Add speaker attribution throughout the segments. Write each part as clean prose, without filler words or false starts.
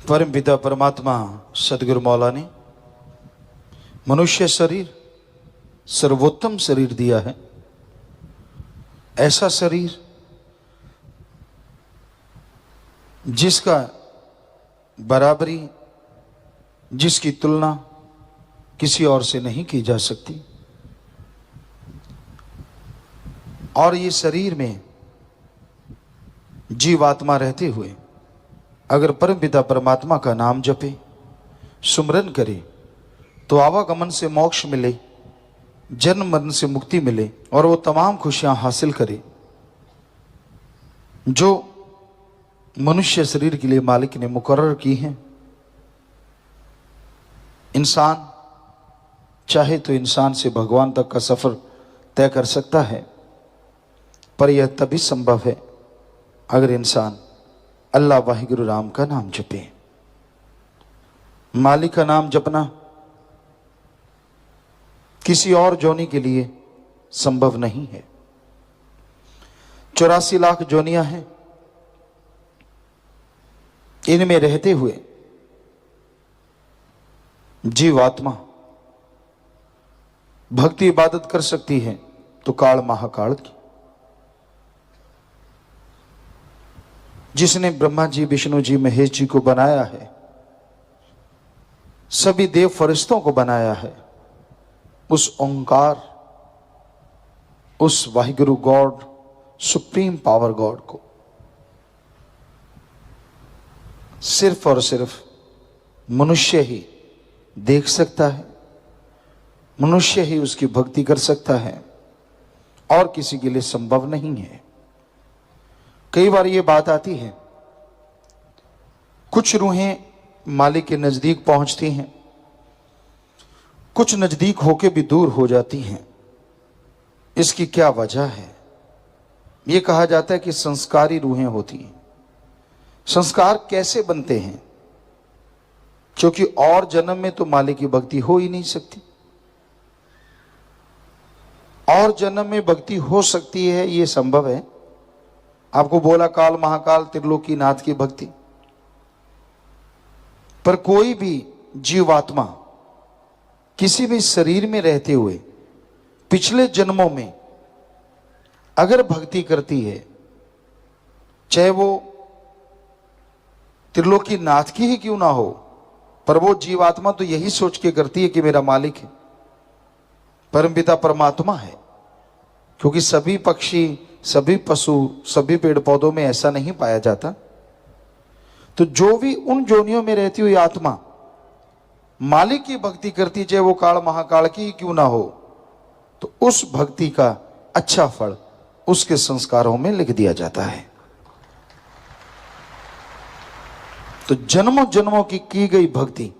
Speaker 1: परम पिता परमात्मा सदगुरु मौला ने मनुष्य शरीर सर्वोत्तम शरीर दिया है। ऐसा शरीर जिसका बराबरी, जिसकी तुलना किसी और से नहीं की जा सकती। और ये शरीर में जीवात्मा रहते हुए अगर परमपिता परमात्मा का नाम जपे, सुमरन करे, तो आवागमन से मोक्ष मिले, जन्म मरण से मुक्ति मिले और वो तमाम खुशियां हासिल करे जो मनुष्य शरीर के लिए मालिक ने मुकर्रर की हैं। इंसान चाहे तो इंसान से भगवान तक का सफर तय कर सकता है, पर यह तभी संभव है अगर इंसान अल्लाह वाहिगुरु राम का नाम जपे। मालिक का नाम जपना किसी और जोनी के लिए संभव नहीं है। 84 लाख जोनियां हैं, इनमें रहते हुए जीवात्मा भक्ति इबादत कर सकती है तो काल महाकाल की। जिसने ब्रह्मा जी, विष्णु जी, महेश जी को बनाया है, सभी देव फरिश्तों को बनाया है, उस ओंकार, उस Waheguru God, supreme power God को सिर्फ और सिर्फ मनुष्य ही देख सकता है, मनुष्य ही उसकी भक्ति कर सकता है और किसी के लिए संभव नहीं है। कई बार ये बात आती है, कुछ रूहें मालिक के नजदीक पहुंचती हैं, कुछ नजदीक होके भी दूर हो जाती हैं। इसकी क्या वजह है? यह कहा जाता है कि संस्कारी रूहें होती हैं। संस्कार कैसे बनते हैं? क्योंकि और जन्म में तो मालिक की भक्ति हो ही नहीं सकती। और जन्म में भक्ति हो सकती है, यह संभव है। आपको बोला काल महाकाल त्रिलोकी नाथ की भक्ति, पर कोई भी जीवात्मा किसी भी शरीर में रहते हुए पिछले जन्मों में अगर भक्ति करती है, चाहे वो त्रिलोकी नाथ की ही क्यों ना हो, पर वो जीवात्मा तो यही सोच के करती है कि मेरा मालिक है, परमपिता परमात्मा है। क्योंकि सभी पक्षी, सभी पशु, सभी पेड़ पौधों में ऐसा नहीं पाया जाता। तो जो भी उन जोनियों में रहती हुई आत्मा मालिक की भक्ति करती, चाहे वो काल महाकाल की क्यों ना हो, तो उस भक्ति का अच्छा फल उसके संस्कारों में लिख दिया जाता है। तो जन्मों जन्मों की गई भक्ति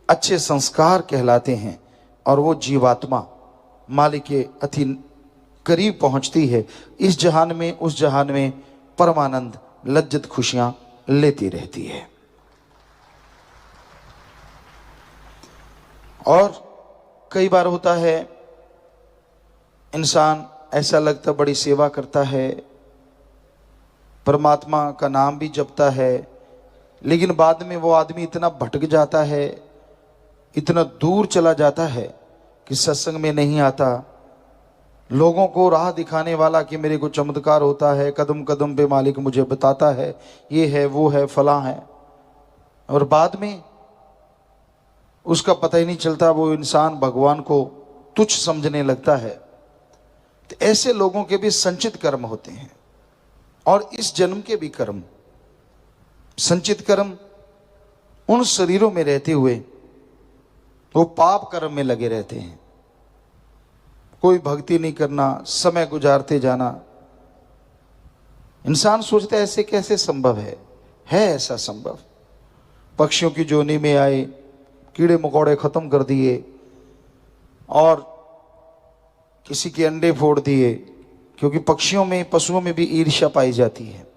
Speaker 1: अच्छे संस्कार कहलाते हैं और वो जीवात्मा मालिक के अति करीब पहुंचती है। इस जहान में, उस जहान में परमानंद लज्जत खुशियां लेती रहती है। और कई बार होता है, इंसान ऐसा लगता बड़ी सेवा करता है, परमात्मा का नाम भी जपता है, लेकिन बाद में वो आदमी इतना भटक जाता है, इतना दूर चला जाता है कि सत्संग में नहीं आता, लोगों को राह दिखाने वाला कि मेरे को चमत्कार होता है, कदम कदम पे मालिक मुझे बताता है, ये है, वो है, फला है, और बाद में उसका पता ही नहीं चलता, वो इंसान भगवान को तुच्छ समझने लगता है। तो ऐसे लोगों के भी संचित कर्म होते हैं और इस जन्म के भी कर्म, संचित कर्म उन शरीरों में रहते हुए वो पाप कर्म में लगे रहते हैं। कोई भक्ति नहीं करना, समय गुजारते जाना। इंसान सोचता है ऐसे कैसे संभव है ऐसा संभव। पक्षियों की जोनी में आए, कीड़े मकोड़े खत्म कर दिए और किसी के अंडे फोड़ दिए, क्योंकि पक्षियों में, पशुओं में भी ईर्ष्या पाई जाती है।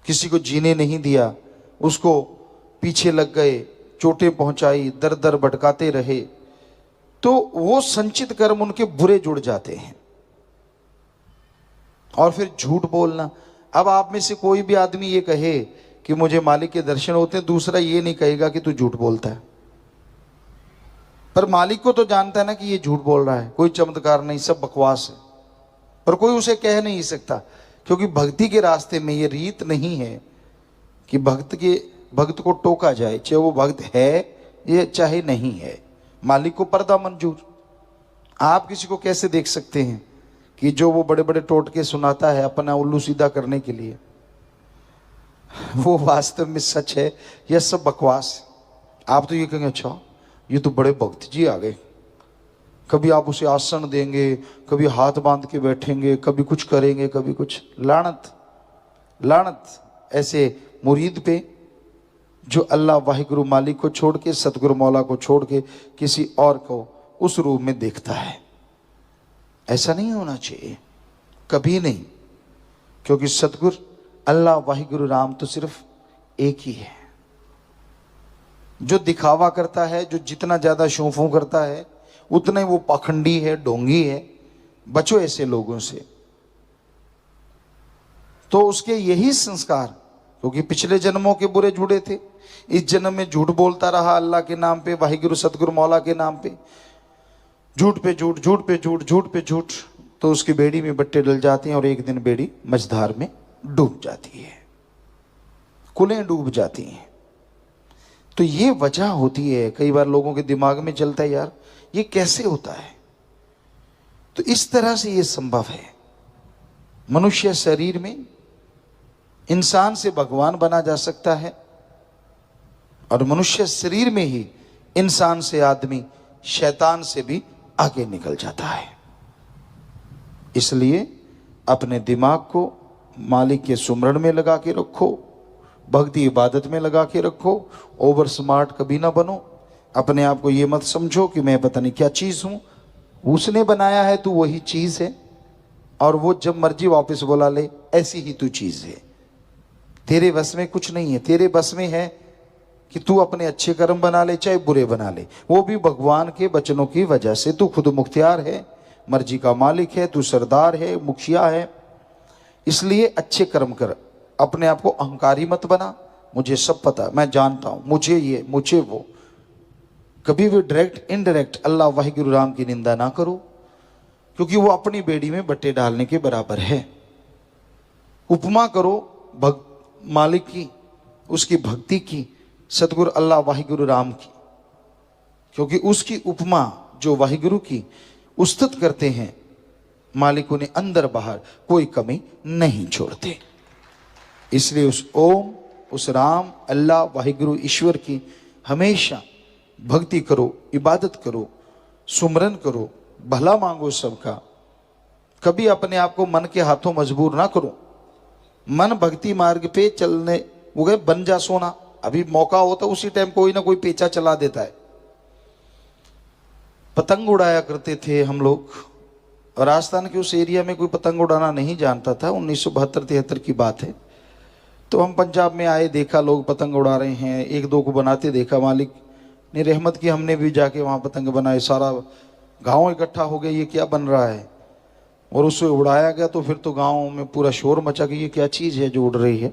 Speaker 1: किसी को जीने नहीं दिया, उसको पीछे लग गए, चोटें पहुंचाई, दर दर भटकाते रहे, तो वो संचित कर्म उनके बुरे जुड़ जाते हैं। और फिर झूठ बोलना। अब आप में से कोई भी आदमी ये कहे कि मुझे मालिक के दर्शन होते हैं, दूसरा ये नहीं कहेगा कि तू झूठ बोलता है। पर मालिक को तो जानता है ना कि ये झूठ बोल रहा है, कोई चमत्कार नहीं, सब बकवास है। पर कोई उसे कह नहीं सकता, क्योंकि भक्ति के रास्ते में ये रीत नहीं है कि भक्त को टोका जाए, चाहे वो भक्त है ये चाहे नहीं है। मालिक को पर्दा मंजूर। आप किसी को कैसे देख सकते हैं कि जो वो बड़े बड़े टोटके सुनाता है अपना उल्लू सीधा करने के लिए, वो वास्तव में सच है या सब बकवास? आप तो ये कहेंगे अच्छा ये तो बड़े भक्त जी आ गए, कभी आप उसे आसन देंगे, कभी हाथ बांध के बैठेंगे, कभी कुछ करेंगे, कभी कुछ। लानत लानत ऐसे मुरीद पे जो अल्लाह वाहिगुरु मालिक को छोड़ के, सतगुरु मौला को छोड़ के किसी और को उस रूप में देखता है। ऐसा नहीं होना चाहिए, कभी नहीं, क्योंकि सतगुरु अल्लाह वाहिगुरु राम तो सिर्फ एक ही है। जो दिखावा करता है, जो जितना ज्यादा शौफों करता है, उतना ही वो पाखंडी है, ढोंगी है। बचो ऐसे लोगों से। तो उसके यही संस्कार, क्योंकि पिछले जन्मों के बुरे जुड़े थे, इस जन्म में झूठ बोलता रहा अल्लाह के नाम पे, वाहिगुरु सतगुरु मौला के नाम पे, झूठ पे झूठ, झूठ पे झूठ, झूठ पे झूठ, तो उसकी बेड़ी में बट्टे डल जाते हैं और एक दिन बेड़ी मझधार में डूब जाती है, कुलें डूब जाती हैं। तो ये वजह होती है। कई बार लोगों के दिमाग में चलता है यार ये कैसे होता है, तो इस तरह से ये संभव है। मनुष्य शरीर में इंसान से भगवान बना जा सकता है, और मनुष्य शरीर में ही इंसान से आदमी शैतान से भी आगे निकल जाता है। इसलिए अपने दिमाग को मालिक के सुमरण में लगा के रखो, भक्ति इबादत में लगा के रखो। ओवर स्मार्ट कभी ना बनो। अपने आप को ये मत समझो कि मैं पता नहीं क्या चीज़ हूँ। उसने बनाया है, तू वही चीज़ है, और वो जब मर्जी वापस बुला ले, ऐसी ही तू चीज़ है। तेरे बस में कुछ नहीं है। तेरे बस में है कि तू अपने अच्छे कर्म बना ले चाहे बुरे बना ले, वो भी भगवान के वचनों की वजह से। तू खुद मुख्तियार है, मर्जी का मालिक है, तू सरदार है, मुखिया है। इसलिए अच्छे कर्म कर, अपने आप को अहंकारी मत बना। मुझे सब पता, मैं जानता हूं, मुझे ये मुझे वो। कभी भी डायरेक्ट इनडायरेक्ट अल्लाह वाहिगुरु राम की निंदा ना करो, क्योंकि वो अपनी बेड़ी में बट्टे डालने के बराबर है। उपमा करो मालिक की, उसकी भक्ति की, सतगुरु अल्लाह वाहिगुरु राम की, क्योंकि उसकी उपमा जो वाहिगुरु की उस्तत करते हैं, मालिक उन्हें अंदर बाहर कोई कमी नहीं छोड़ते। इसलिए उस ओम, उस राम, अल्लाह वाहिगुरु ईश्वर की हमेशा भक्ति करो, इबादत करो, सुमरन करो, भला मांगो सबका। कभी अपने आप को मन के हाथों मजबूर ना करो। मन भक्ति मार्ग पे चलने, वो गए बन जा सोना। अभी मौका होता उसी टाइम कोई ना कोई पेचा चला देता है। पतंग उड़ाया करते थे हम लोग, राजस्थान के उस एरिया में कोई पतंग उड़ाना नहीं जानता था। 1972-73 की बात है। तो हम पंजाब में आए, देखा लोग पतंग उड़ा रहे हैं, एक दो को बनाते देखा, मालिक ने रहमत की, हमने भी जाके वहाँ पतंग बनाए। सारा गांव इकट्ठा हो गया, ये क्या बन रहा है, और उससे उड़ाया गया। तो फिर तो गांव में पूरा शोर मचा कि ये क्या चीज़ है जो उड़ रही है।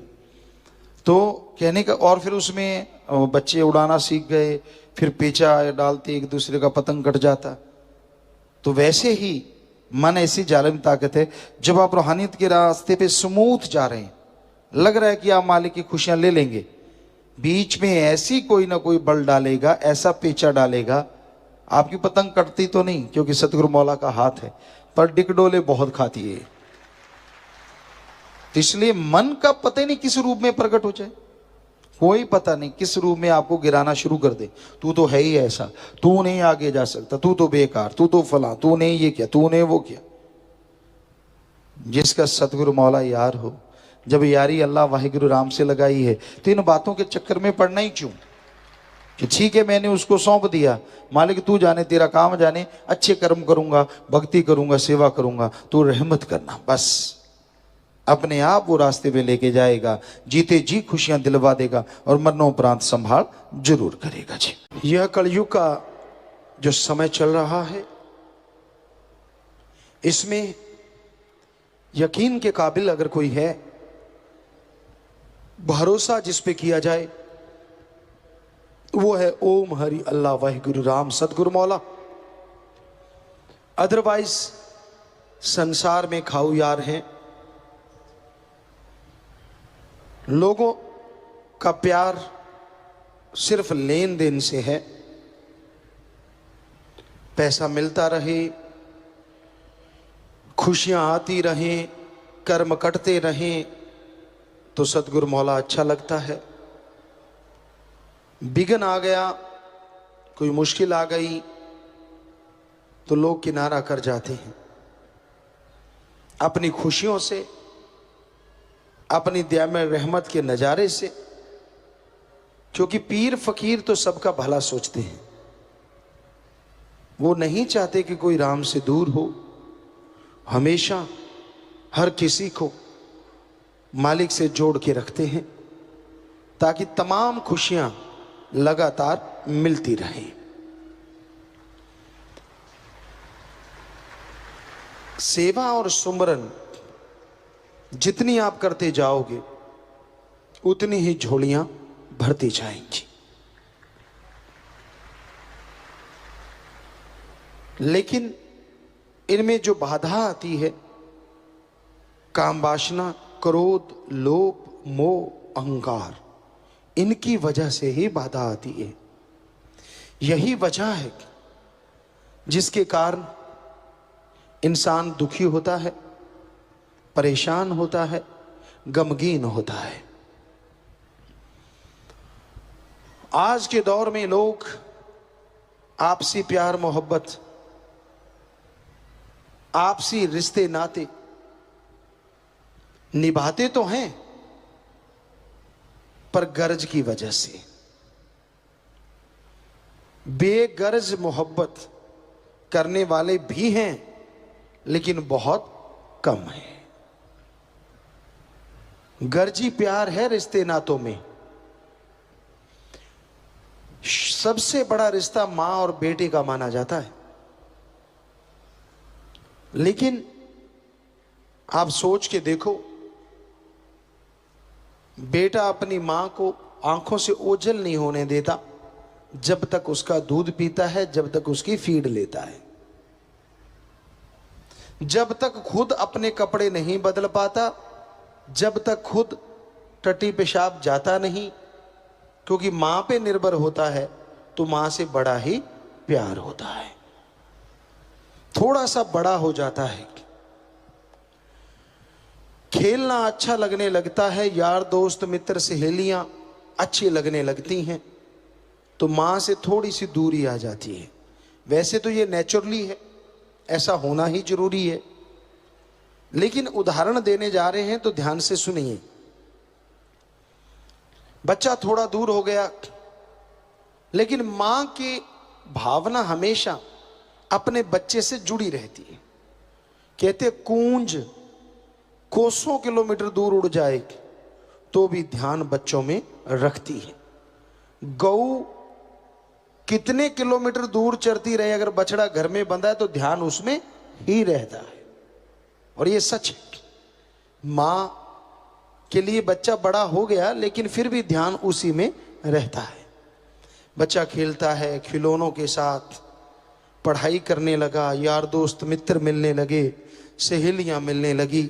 Speaker 1: तो कहने का, और फिर उसमें बच्चे उड़ाना सीख गए, फिर पेचा डालते, एक दूसरे का पतंग कट जाता। तो वैसे ही मन ऐसी जालिम ताकत है, जब आप रूहानियत के रास्ते पे स्मूथ जा रहे हैं, लग रहा है कि आप मालिक की खुशियां ले लेंगे, बीच में ऐसी कोई ना कोई बल डालेगा, ऐसा पेचा डालेगा, आपकी पतंग कटती तो नहीं क्योंकि सतगुरु मौला का हाथ है, पर डिकडोले बहुत खाती है। इसलिए मन का पता ही नहीं किस रूप में प्रकट हो जाए, कोई पता नहीं किस रूप में आपको गिराना शुरू कर दे। तू तो है ही ऐसा, तू नहीं आगे जा सकता, तू तो बेकार, तू तो फला, तूने ये किया, तूने वो किया। जिसका सतगुरु मौला यार हो, जब यारी अल्लाह वाहिगुरु राम से लगाई है, तो इन बातों के चक्कर में पड़ना ही क्यों कि ठीक है मैंने उसको सौंप दिया, मालिक तू जाने, तेरा काम जाने, अच्छे कर्म करूंगा, भक्ति करूंगा, सेवा करूंगा, तू रहमत करना। बस अपने आप वो रास्ते पे लेके जाएगा, जीते जी खुशियां दिलवा देगा और मरणोपरांत संभाल जरूर करेगा। जी, यह कलयुग का जो समय चल रहा है, इसमें यकीन के काबिल अगर कोई है भरोसा जिस पे किया जाए वो है ओम हरि अल्लाह वाहिगुरु राम सतगुरु मौला। अदरवाइज संसार में खाऊ यार हैं। लोगों का प्यार सिर्फ लेन देन से है। पैसा मिलता रहे, खुशियां आती रहें, कर्म कटते रहें तो सतगुरु मौला अच्छा लगता है। बिघन आ गया, कोई मुश्किल आ गई तो लोग किनारा कर जाते हैं अपनी खुशियों से, अपनी दया में रहमत के नज़ारे से, क्योंकि पीर फकीर तो सबका भला सोचते हैं। वो नहीं चाहते कि कोई राम से दूर हो। हमेशा हर किसी को मालिक से जोड़ के रखते हैं ताकि तमाम खुशियां लगातार मिलती रहें। सेवा और सुमरन जितनी आप करते जाओगे उतनी ही झोलियां भरती जाएंगी। लेकिन इनमें जो बाधा आती है, काम वासना, क्रोध, लोभ, मोह, अहंकार, इनकी वजह से ही बाधा आती है। यही वजह है जिसके कारण इंसान दुखी होता है, परेशान होता है, गमगीन होता है। आज के दौर में लोग आपसी प्यार मोहब्बत, आपसी रिश्ते नाते निभाते तो हैं पर गर्ज की वजह से। बेगर्ज मोहब्बत करने वाले भी हैं लेकिन बहुत कम है। गर्जी प्यार है रिश्ते नातों में। सबसे बड़ा रिश्ता मां और बेटे का माना जाता है। लेकिन आप सोच के देखो, बेटा अपनी मां को आंखों से ओझल नहीं होने देता जब तक उसका दूध पीता है, जब तक उसकी फीड लेता है। जब तक खुद अपने कपड़े नहीं बदल पाता, जब तक खुद टट्टी पेशाब जाता नहीं, क्योंकि मां पे निर्भर होता है तो मां से बड़ा ही प्यार होता है। थोड़ा सा बड़ा हो जाता है, खेलना अच्छा लगने लगता है, यार दोस्त मित्र सहेलियां अच्छी लगने लगती हैं तो मां से थोड़ी सी दूरी आ जाती है। वैसे तो ये नेचुरली है, ऐसा होना ही जरूरी है, लेकिन उदाहरण देने जा रहे हैं तो ध्यान से सुनिए। बच्चा थोड़ा दूर हो गया लेकिन मां की भावना हमेशा अपने बच्चे से जुड़ी रहती है। कहते कूंज कोसों किलोमीटर दूर उड़ जाए तो भी ध्यान बच्चों में रखती है। गऊ कितने किलोमीटर दूर चरती रहे, अगर बछड़ा घर में बंधा है तो ध्यान उसमें ही रहता है। और ये सच है, मां के लिए बच्चा बड़ा हो गया लेकिन फिर भी ध्यान उसी में रहता है। बच्चा खेलता है खिलौनों के साथ, पढ़ाई करने लगा, यार दोस्त मित्र मिलने लगे, सहेलियां मिलने लगी।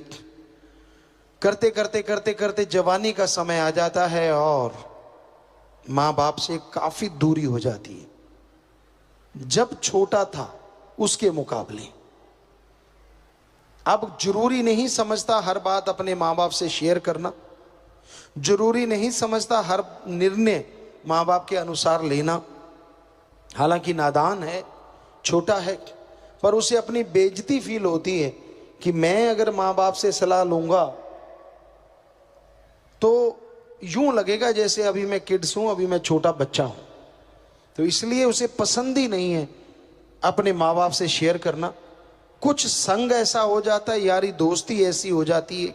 Speaker 1: करते करते करते करते जवानी का समय आ जाता है और माँ बाप से काफी दूरी हो जाती है। जब छोटा था उसके मुकाबले अब जरूरी नहीं समझता हर बात अपने माँ बाप से शेयर करना, जरूरी नहीं समझता हर निर्णय माँ बाप के अनुसार लेना। हालांकि नादान है, छोटा है, पर उसे अपनी बेइज्जती फील होती है कि मैं अगर माँ बाप से सलाह लूंगा तो यूं लगेगा जैसे अभी मैं किड्स हूं, अभी मैं छोटा बच्चा हूं। तो इसलिए उसे पसंद ही नहीं है अपने माँ बाप से शेयर करना। कुछ संग ऐसा हो जाता है, यारी दोस्ती ऐसी हो जाती है,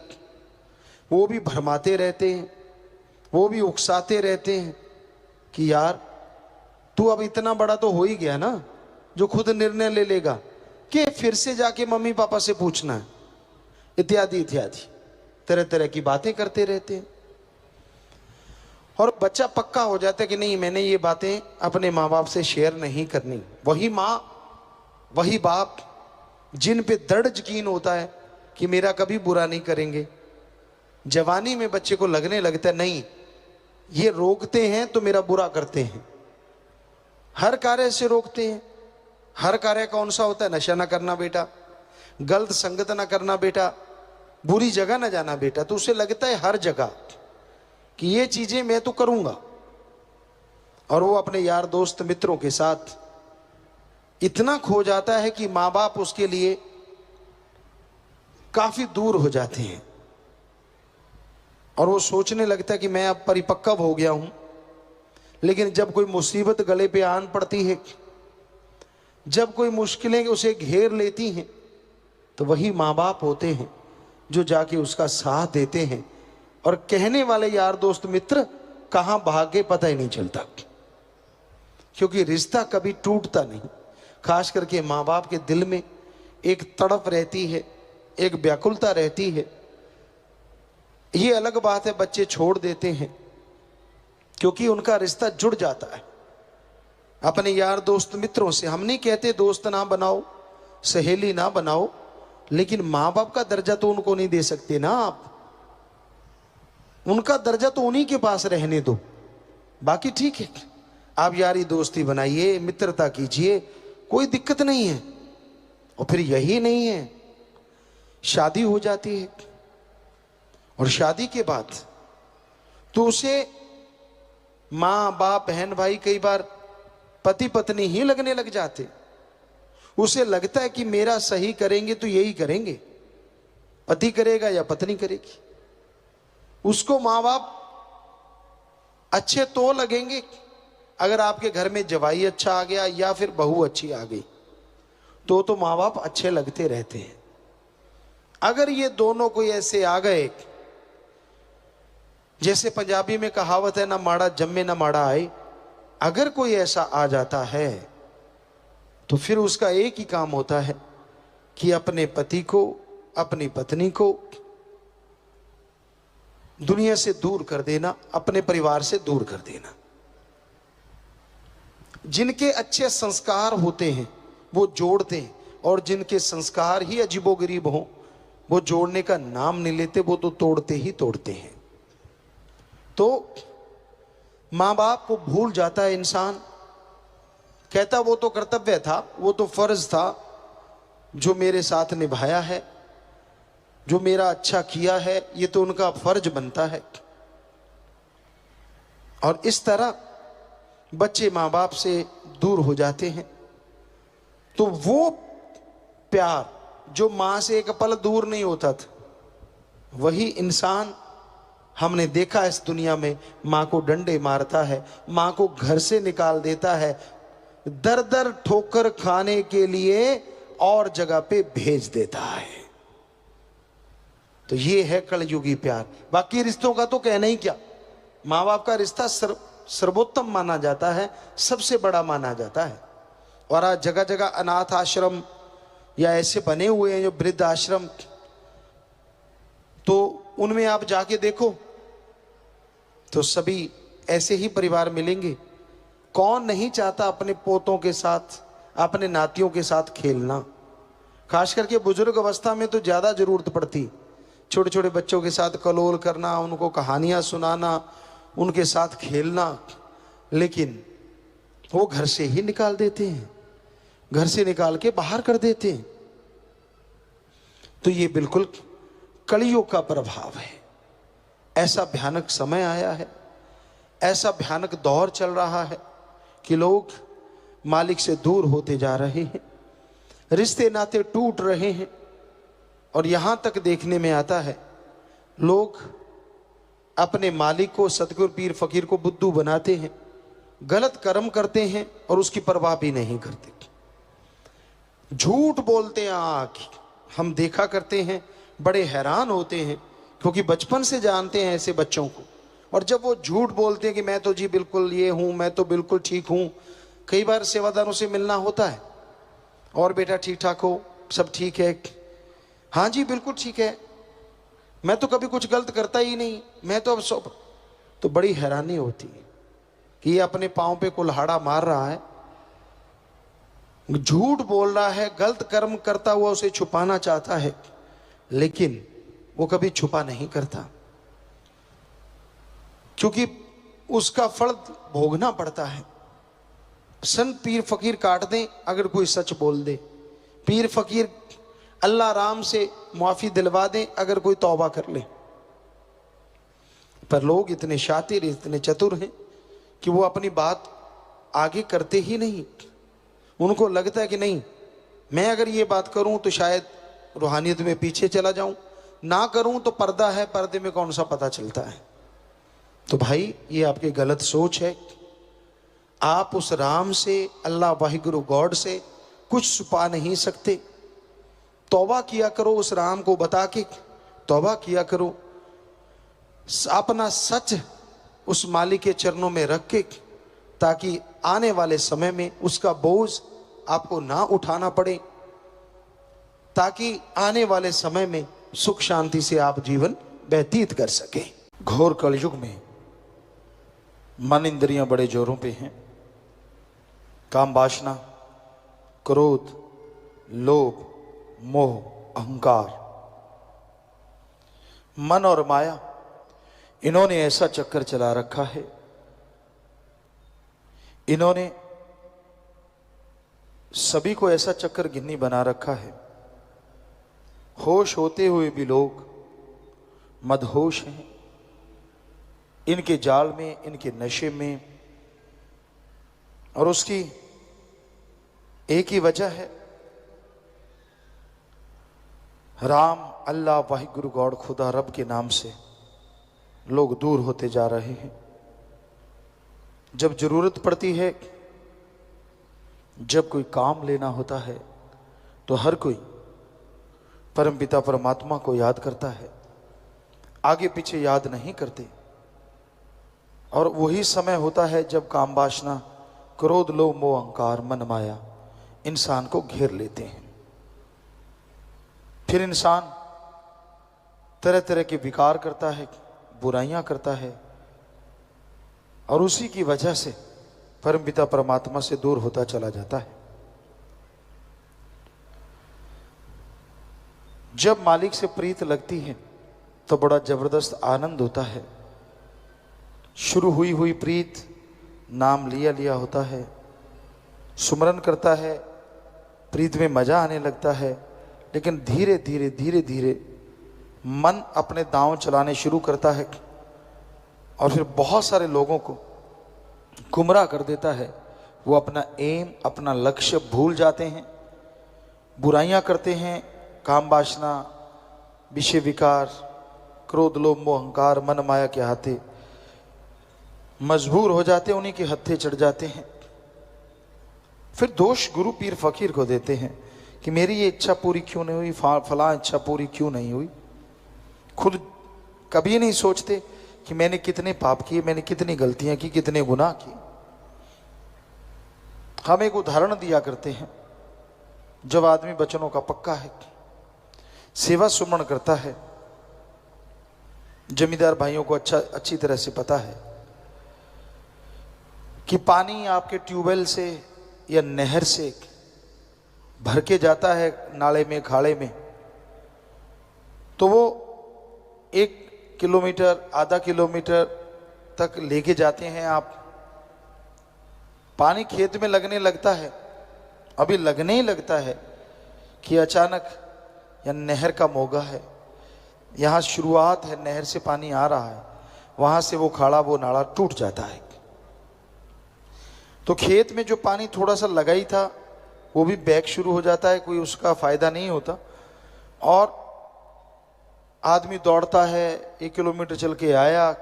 Speaker 1: वो भी भरमाते रहते हैं, वो भी उकसाते रहते हैं कि यार तू अब इतना बड़ा तो हो ही गया ना जो खुद निर्णय ले लेगा, कि फिर से जाके मम्मी पापा से पूछना है, इत्यादि इत्यादि तरह तरह की बातें करते रहते हैं। और बच्चा पक्का हो जाता है कि नहीं, मैंने ये बातें अपने माँ बाप से शेयर नहीं करनी। वही माँ, वही बाप जिन पे दृढ़ यकीन होता है कि मेरा कभी बुरा नहीं करेंगे, जवानी में बच्चे को लगने लगता है नहीं, ये रोकते हैं तो मेरा बुरा करते हैं, हर कार्य से रोकते हैं। हर कार्य कौन सा होता है? नशा ना करना बेटा, गलत संगत ना करना बेटा, बुरी जगह ना जाना बेटा। तो उसे लगता है हर जगह कि ये चीजें मैं तो करूंगा, और वो अपने यार दोस्त मित्रों के साथ इतना खो जाता है कि माँ बाप उसके लिए काफी दूर हो जाते हैं। और वो सोचने लगता है कि मैं अब परिपक्व हो गया हूं, लेकिन जब कोई मुसीबत गले पे आन पड़ती है, जब कोई मुश्किलें उसे घेर लेती हैं, तो वही माँ बाप होते हैं जो जाके उसका साथ देते हैं। और कहने वाले यार दोस्त मित्र कहां भागे पता ही नहीं चलता, क्योंकि रिश्ता कभी टूटता नहीं। खास करके माँ बाप के दिल में एक तड़प रहती है, एक व्याकुलता रहती है। ये अलग बात है बच्चे छोड़ देते हैं, क्योंकि उनका रिश्ता जुड़ जाता है अपने यार दोस्त मित्रों से। हम नहीं कहते दोस्त ना बनाओ, सहेली ना बनाओ, लेकिन माँ बाप का दर्जा तो उनको नहीं दे सकते ना आप। उनका दर्जा तो उन्हीं के पास रहने दो। बाकी ठीक है, आप यारी दोस्ती बनाइए, मित्रता कीजिए, कोई दिक्कत नहीं है। और फिर यही नहीं है, शादी हो जाती है, और शादी के बाद तो उसे माँ बाप बहन भाई कई बार पति पत्नी ही लगने लग जाते। उसे लगता है कि मेरा सही करेंगे तो यही करेंगे, पति करेगा या पत्नी करेगी। उसको माँ बाप अच्छे तो लगेंगे अगर आपके घर में जवाई अच्छा आ गया या फिर बहू अच्छी आ गई, तो माँ बाप अच्छे लगते रहते हैं। अगर ये दोनों कोई ऐसे आ गए, जैसे पंजाबी में कहावत है, ना माड़ा जम्मे ना माड़ा आए, अगर कोई ऐसा आ जाता है तो फिर उसका एक ही काम होता है कि अपने पति को, अपनी पत्नी को दुनिया से दूर कर देना, अपने परिवार से दूर कर देना। जिनके अच्छे संस्कार होते हैं वो जोड़ते हैं, और जिनके संस्कार ही अजीबोगरीब हों वो जोड़ने का नाम नहीं लेते, वो तो तोड़ते ही तोड़ते हैं। तो माँ बाप को भूल जाता है इंसान, कहता वो तो कर्तव्य था, वो तो फर्ज था जो मेरे साथ निभाया है, जो मेरा अच्छा किया है, ये तो उनका फर्ज बनता है। और इस तरह बच्चे माँ बाप से दूर हो जाते हैं। तो वो प्यार जो माँ से एक पल दूर नहीं होता था, वही इंसान हमने देखा इस दुनिया में माँ को डंडे मारता है, माँ को घर से निकाल देता है, दर दर ठोकर खाने के लिए और जगह पे भेज देता है। तो ये है कलयुगी प्यार। बाकी रिश्तों का तो कहना ही क्या, माँ बाप का रिश्ता सर्वोत्तम माना जाता है, सबसे बड़ा माना जाता है। और आज जगह जगह अनाथ आश्रम या ऐसे बने हुए हैं जो वृद्ध आश्रम, तो उनमें आप जाके देखो तो सभी ऐसे ही परिवार मिलेंगे। कौन नहीं चाहता अपने पोतों के साथ, अपने नातियों के साथ खेलना। खास करके बुजुर्ग अवस्था में तो ज्यादा जरूरत पड़ती, छोटे छोटे बच्चों के साथ कलोल करना, उनको कहानियां सुनाना, उनके साथ खेलना। लेकिन वो घर से ही निकाल देते हैं, घर से निकाल के बाहर कर देते हैं। तो ये बिल्कुल कलयुग का प्रभाव है। ऐसा भयानक समय आया है, ऐसा भयानक दौर चल रहा है कि लोग मालिक से दूर होते जा रहे हैं, रिश्ते नाते टूट रहे हैं। और यहां तक देखने में आता है लोग अपने मालिक को, सतगुरु पीर फकीर को बुद्धू बनाते हैं, गलत कर्म करते हैं और उसकी परवाह भी नहीं करते, झूठ बोलते हैं। हम देखा करते हैं, बड़े हैरान होते हैं, क्योंकि बचपन से जानते हैं ऐसे बच्चों को। और जब वो झूठ बोलते हैं कि मैं तो जी बिल्कुल ये हूं, मैं तो बिल्कुल ठीक हूं। कई बार सेवादारों से मिलना होता है, और बेटा ठीक ठाक हो, सब ठीक है? हाँ जी बिल्कुल ठीक है, मैं तो कभी कुछ गलत करता ही नहीं, मैं तो अब सब। तो बड़ी हैरानी होती है कि ये अपने पांव पे कुल्हाड़ा मार रहा है, झूठ बोल रहा है, गलत कर्म करता हुआ उसे छुपाना चाहता है, लेकिन वो कभी छुपा नहीं करता, क्योंकि उसका फल भोगना पड़ता है। संत पीर फकीर काट दें अगर कोई सच बोल दे, पीर फकीर अल्लाह राम से माफी दिलवा दें अगर कोई तौबा कर ले, पर लोग इतने शातिर, इतने चतुर हैं कि वो अपनी बात आगे करते ही नहीं। उनको लगता है कि नहीं, मैं अगर ये बात करूं तो शायद रूहानियत में पीछे चला जाऊं, ना करूं तो पर्दा है, पर्दे में कौन सा पता चलता है। तो भाई ये आपकी गलत सोच है। आप उस राम से, अल्लाह वाहिगुरु गॉड से कुछ छुपा नहीं सकते। तौबा किया करो, उस राम को बता के तौबा किया करो, अपना सच उस मालिक के चरणों में रख के, ताकि आने वाले समय में उसका बोझ आपको ना उठाना पड़े, ताकि आने वाले समय में सुख शांति से आप जीवन व्यतीत कर सके। घोर कलयुग में मन इंद्रियां बड़े जोरों पे हैं। काम वासना, क्रोध, लोभ, मोह, अहंकार, मन और माया, इन्होंने ऐसा चक्कर चला रखा है। इन्होंने सभी को ऐसा चक्कर गिन्नी बना रखा है। होश होते हुए भी लोग मदहोश हैं, इनके जाल में, इनके नशे में। और उसकी एक ही वजह है, राम, अल्लाह, वाहिगुरु गॉड, खुदा, रब के नाम से लोग दूर होते जा रहे हैं। जब जरूरत पड़ती है, जब कोई काम लेना होता है, तो हर कोई परमपिता परमात्मा को याद करता है, आगे पीछे याद नहीं करते। और वही समय होता है जब काम वासना, क्रोध, लोभ, मोह, अहंकार, मन माया इंसान को घेर लेते हैं। फिर इंसान तरह तरह के विकार करता है, बुराइयां करता है, और उसी की वजह से परमपिता परमात्मा से दूर होता चला जाता है। जब मालिक से प्रीत लगती है तो बड़ा जबरदस्त आनंद होता है। शुरू हुई हुई प्रीत, नाम लिया लिया होता है, सुमरन करता है, प्रीत में मजा आने लगता है, लेकिन धीरे धीरे धीरे धीरे मन अपने दांव चलाने शुरू करता है और फिर बहुत सारे लोगों को गुमराह कर देता है। वो अपना एम, अपना लक्ष्य भूल जाते हैं, बुराइयां करते हैं, काम वासना, विषय विकार, क्रोध, लोभ, मोह, अहंकार, मन माया के हाथे मजबूर हो जाते हैं, उन्हीं के हत्थे चढ़ जाते हैं। फिर दोष गुरु पीर फकीर को देते हैं कि मेरी ये इच्छा पूरी क्यों नहीं हुई, फलां इच्छा पूरी क्यों नहीं हुई। खुद कभी नहीं सोचते कि मैंने कितने पाप किए, मैंने कितनी गलतियां की, कितने गुनाह किए। हम एक उदाहरण दिया करते हैं, जब आदमी वचनों का पक्का है, सेवा सुमरण करता है, जमींदार भाइयों को अच्छी तरह से पता है कि पानी आपके ट्यूबवेल से या नहर से भर के जाता है नाले में, खाड़े में, तो वो 1 किलोमीटर, आधा किलोमीटर तक लेके जाते हैं आप। पानी खेत में लगने लगता है, अभी लगने ही लगता है कि अचानक या नहर का मोगा है, यहाँ शुरुआत है, नहर से पानी आ रहा है, वहां से वो खाड़ा, वो नाला टूट जाता है। तो खेत में जो पानी थोड़ा सा लगा ही था वो भी बैक शुरू हो जाता है, कोई उसका फायदा नहीं होता। और आदमी दौड़ता है, 1 किलोमीटर चल के आया,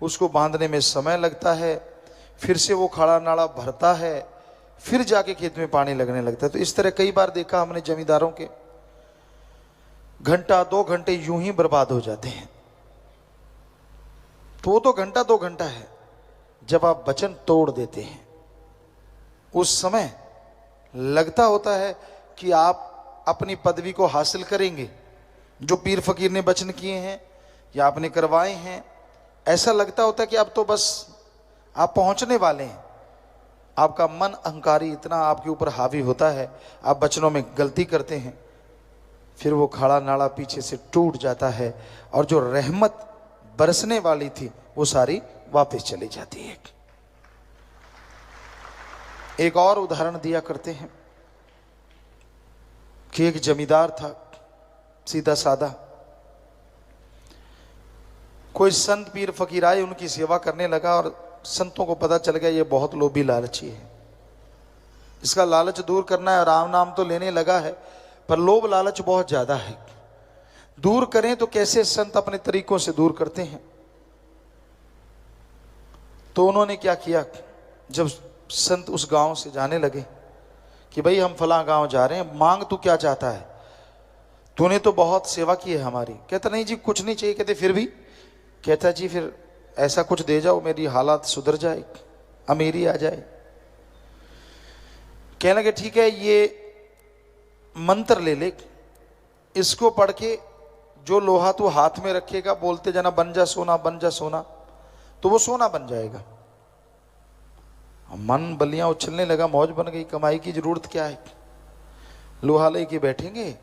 Speaker 1: उसको बांधने में समय लगता है, फिर से वो खाड़ा नाला भरता है, फिर जाके खेत में पानी लगने लगता है। तो इस तरह कई बार देखा हमने जमींदारों के, घंटा 2 घंटे यूं ही बर्बाद हो जाते हैं। तो वो तो घंटा 2 घंटा है। जब आप वचन तोड़ देते हैं, उस समय लगता होता है कि आप अपनी पदवी को हासिल करेंगे, जो पीर फकीर ने वचन किए हैं या आपने करवाए हैं, ऐसा लगता होता है कि अब तो बस आप पहुंचने वाले हैं। आपका मन अहंकारी इतना आपके ऊपर हावी होता है, आप वचनों में गलती करते हैं, फिर वो खाड़ा नाड़ा पीछे से टूट जाता है और जो रहमत बरसने वाली थी वो सारी वापस चली जाती है। एक और उदाहरण दिया करते हैं कि एक जमींदार था, सीधा साधा। कोई संत पीर फकीर आए, उनकी सेवा करने लगा और संतों को पता चल गया ये बहुत लोभी लालची है, इसका लालच दूर करना है। राम नाम तो लेने लगा है पर लोभ लालच बहुत ज्यादा है। दूर करें तो कैसे? संत अपने तरीकों से दूर करते हैं। तो उन्होंने क्या किया, जब संत उस गांव से जाने लगे कि भाई हम फलां गांव जा रहे हैं, मांग तू क्या चाहता है, तूने तो बहुत सेवा की है हमारी। कहता नहीं जी कुछ नहीं चाहिए। कहते फिर भी? कहता जी फिर ऐसा कुछ दे जाओ मेरी हालात सुधर जाए, अमीरी आ जाए। कहने लगे ठीक है, ये मंत्र ले ले, इसको पढ़ के जो लोहा तू हाथ में रखेगा बोलते जाना बन जा सोना बन जा सोना, तो वो सोना बन जाएगा। मन बलियां उछलने लगा, मौज बन गई, कमाई की जरूरत क्या है, लोहा लेके बैठेंगे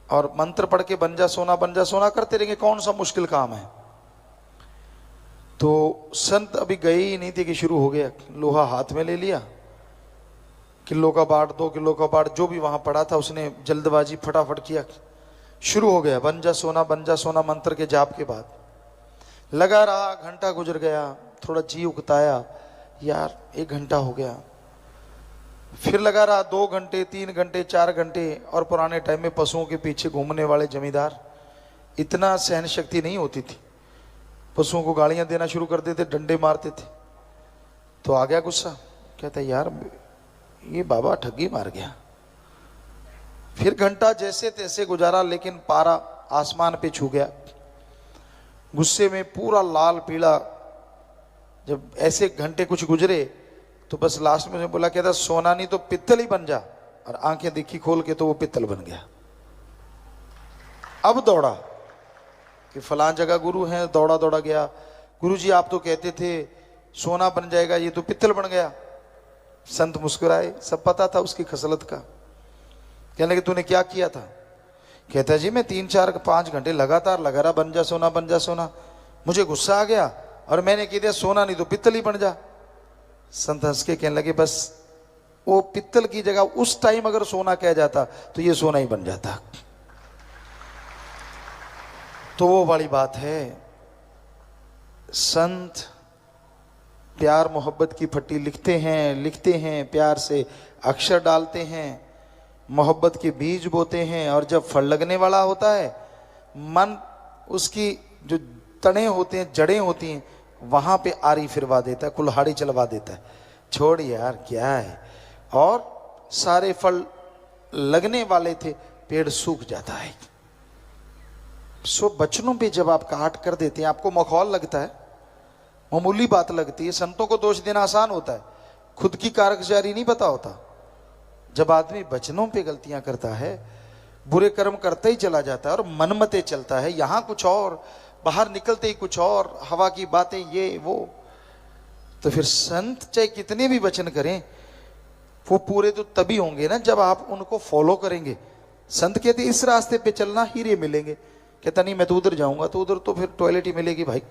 Speaker 1: और मंत्र पढ़ के बन जा सोना करते रहेंगे, कौन सा मुश्किल काम है। तो संत अभी गए ही नहीं थे कि शुरू हो गया। लोहा हाथ में ले लिया, किलो का बाट 2 किलो का बाट जो भी वहां पड़ा था उसने जल्दबाजी फटाफट किया, शुरू हो गया बन जा सोना मंत्र के जाप के बाद। लगा रहा, घंटा गुजर गया, थोड़ा जी उकताया, यार 1 घंटा हो गया। फिर लगा रहा 2 घंटे 3 घंटे 4 घंटे। और पुराने टाइम में पशुओं के पीछे घूमने वाले जमींदार, इतना सहन शक्ति नहीं होती थी, पशुओं को गालियां देना शुरू कर देते, डंडे मारते थे। तो आ गया गुस्सा, कहता यार ये बाबा ठगी मार गया। फिर घंटा जैसे तैसे गुजारा, लेकिन पारा आसमान पे छू गया। गुस्से में पूरा लाल पीला, जब ऐसे घंटे कुछ गुजरे तो बस लास्ट में बोला, कहता सोना नहीं तो पित्तल ही बन जा। और आंखें देखी खोल के तो वो पित्तल बन गया। अब दौड़ा कि फलां जगह गुरु हैं, दौड़ा दौड़ा गया, गुरु जी आप तो कहते थे सोना बन जाएगा, ये तो पित्तल बन गया। संत मुस्कुराए, सब पता था उसकी खसलत का। कहने लगे तूने क्या किया था? कहता जी मैं 3 4 5 घंटे लगातार लगा रहा बन जा सोना, मुझे गुस्सा आ गया और मैंने कह दिया सोना नहीं तो पित्तल ही बन जा। संत हंस के कहने लगे बस वो पित्तल की जगह उस टाइम अगर सोना कह जाता तो ये सोना ही बन जाता। तो वो वाली बात है, संत प्यार मोहब्बत की फट्टी लिखते हैं, प्यार से अक्षर डालते हैं, मोहब्बत के बीज बोते हैं, और जब फल लगने वाला होता है, मन उसकी जो तने होते हैं, जड़ें होती हैं, वहां पे आरी फिरवा देता है, कुल्हाड़ी चलवा देता है, छोड़ यार क्या है। और सारे फल लगने वाले थे, पेड़ सूख जाता है। सो बचनों पे जब आप काट कर देते हैं, आपको मखौल लगता है, मामूली बात लगती है। संतों को दोष देना आसान होता है, खुद की कारगुजारी नहीं पता होता। जब आदमी वचनों पे गलतियां करता है, बुरे कर्म करते ही चला जाता है और मनमते चलता है, यहां कुछ और बाहर निकलते ही कुछ और, हवा की बातें ये वो, तो फिर संत चाहे कितने भी वचन करें वो पूरे तो तभी होंगे ना जब आप उनको फॉलो करेंगे। संत कहते इस रास्ते पे चलना हीरे मिलेंगे, कहता नहीं मैं तो उधर जाऊंगा, तो उधर तो फिर टॉयलेट ही मिलेगी भाई।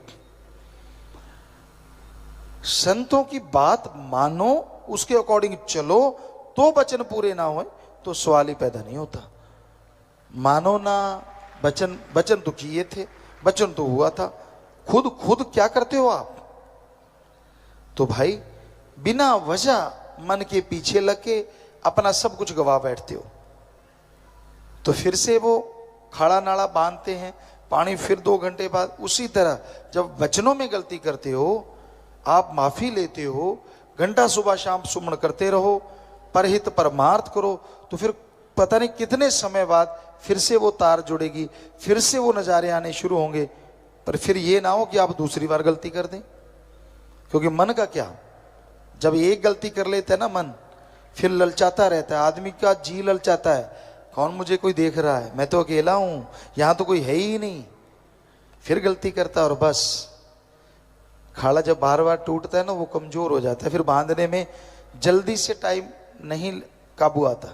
Speaker 1: संतों की बात मानो, उसके अकॉर्डिंग चलो, तो वचन पूरे ना होए तो सवाल ही पैदा नहीं होता। मानो ना, वचन तो किए थे, वचन तो हुआ था, खुद क्या करते हो आप? तो भाई बिना वजह मन के पीछे लग के अपना सब कुछ गवा बैठते हो। तो फिर से वो खाड़ा नाड़ा बांधते हैं, पानी फिर 2 घंटे बाद। उसी तरह जब वचनों में गलती करते हो, आप माफी लेते हो, घंटा सुबह शाम सुमन करते रहो, परहित परमार्थ करो, तो फिर पता नहीं कितने समय बाद फिर से वो तार जुड़ेगी, फिर से वो नज़ारे आने शुरू होंगे। पर फिर ये ना हो कि आप दूसरी बार गलती कर दें, क्योंकि मन का क्या, जब एक गलती कर लेता है ना मन, फिर ललचाता रहता है। आदमी का जी ललचाता है, कौन मुझे कोई देख रहा है, मैं तो अकेला हूं, यहां तो कोई है ही नहीं। फिर गलती करता और बस खाड़ा जब बार बार टूटता है ना वो कमजोर हो जाता है, फिर बांधने में जल्दी से टाइम नहीं काबू आता।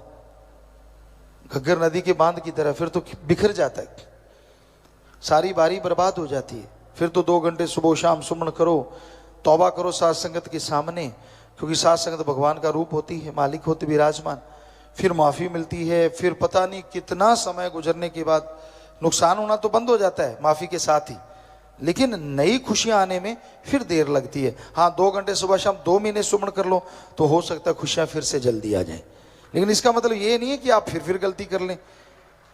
Speaker 1: घग्गर नदी के बांध की तरह फिर तो बिखर जाता है, सारी बारी बर्बाद हो जाती है। फिर तो 2 घंटे सुबह शाम सुमन करो, तौबा करो सात संगत के सामने, क्योंकि सात संगत भगवान का रूप होती है, मालिक होते विराजमान। फिर माफी मिलती है, फिर पता नहीं कितना समय गुजरने के बाद नुकसान होना तो बंद हो जाता है माफी के साथ ही, लेकिन नई खुशियां आने में फिर देर लगती है। हाँ 2 घंटे सुबह शाम 2 महीने सुमन कर लो तो हो सकता है खुशियां फिर से जल्दी आ जाए, लेकिन इसका मतलब ये नहीं है कि आप फिर गलती कर लें,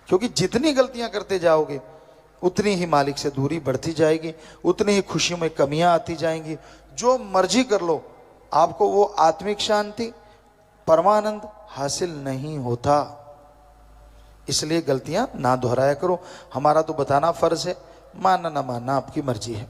Speaker 1: क्योंकि जितनी गलतियां करते जाओगे उतनी ही मालिक से दूरी बढ़ती जाएगी, उतनी ही खुशियों में कमियां आती जाएंगी। जो मर्जी कर लो आपको वो आत्मिक शांति परमानंद हासिल नहीं होता। इसलिए गलतियां ना दोहराया करो। हमारा तो बताना फर्ज है, मानना ना मानना आपकी मर्जी है।